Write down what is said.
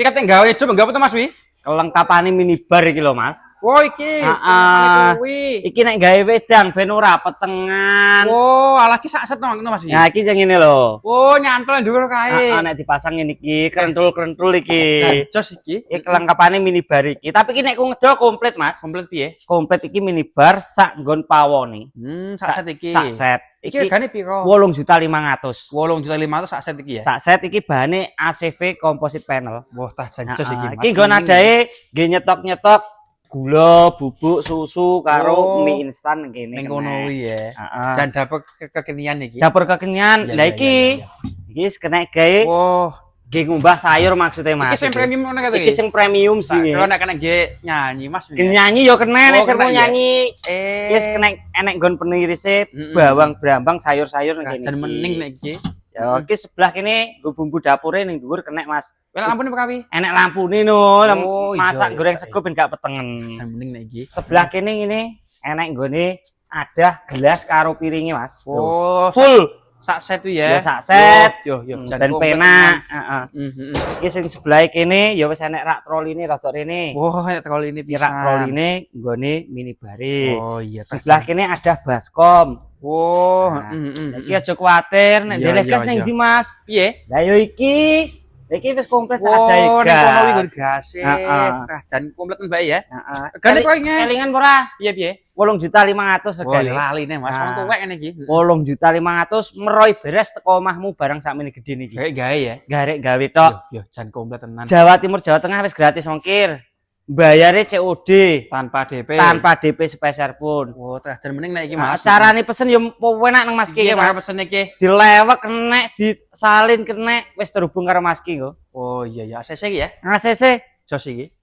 Iki kate gawe coba gawe to Mas wi? Kelengkapane minibar iki lho, Mas. Oh iki. Iki nek gawe wedang ben ora petengan. Oh, ala ki sak set ngono Mas iki. Nah, iki sing ngene lho. Oh, nyantol dhuwur kae. Nek dipasang ngene iki, krentul-krentul iki. Jos iki. Iki kelengkapane minibar iki. Tapi iki nek ku ngedol komplit, Mas. Komplit piye? Komplit iki minibar sak nggon pawone. Sak set iki. Sak set. Iki regane piro? 8.500.000. 8.500.000 sak set iki ya. Sak set iki bahane ACV composite panel. Wah, tah janjos iki Mas. Iki nggon adae nggih nyetok-nyetok gula, bubuk, susu karo mie instan kene. Ning kono kuwi ya. Jan dapur kekinian iki. Dapur kekinian. Lah iki kena gawe. Wah, nggih ngumbah sayur maksudnya Mas. iki sing premium ngono kate. Iki sing premium sih. Kalau nek kena nggih nyanyi Mas. Nyanyi yo kena nek seru nyanyi. Wis kena enek nggon penirise bawang brambang sayur-sayur ngene. Jan mening nek iki. Ya iki sebelah kene nggo bumbu dapure ning dhuwur kena Mas. Enak lampune Pak Kawi? Enek lampune no, masak goreng sego ben gak petengen. Jan mening nek iki. Sebelah kene ngene enek nggone ada gelas karo piringe Mas. Oh, full sak set tuh ya. Ya sak set. Yo dan penak, heeh. Iki sing sebelah kene ya wis enek rak troline rada rene. Wah, enek troline pisan. Rak troline nggone mini bare. Oh iya. Sebelah kene ada baskom. Wah, iki aja kuwatir nek ndeleh gas ning ndi Mas? Piye? Lah yo iki wis komplit sak ada gas. gas. Kono iki gas. Jan komplit mbak ya. Heeh. Gane kok nge. Kelingan ora? Piye? 8.500.000 regane. Oh, lali nih Mas, wong tuwek ngene iki. 8.500.000 meroi beres teko omahmu barang sakmene gedhe niki. Gawe ya. Garek gawe tok. Yo jan komplit tenan. Jawa Timur, Jawa Tengah wis gratis ongkir. Bayare COD tanpa DP. Tanpa DP sepeser pun. Oh, jan mening nek iki Mas. Carane pesen yo enak nang Mas Ki. Iya, Mas pesen iki. Dilewek kenek, disalin kenek, wis terhubung karo Mas Ki kok. Oh iya ya, ACC iki ya. ACC jos iki.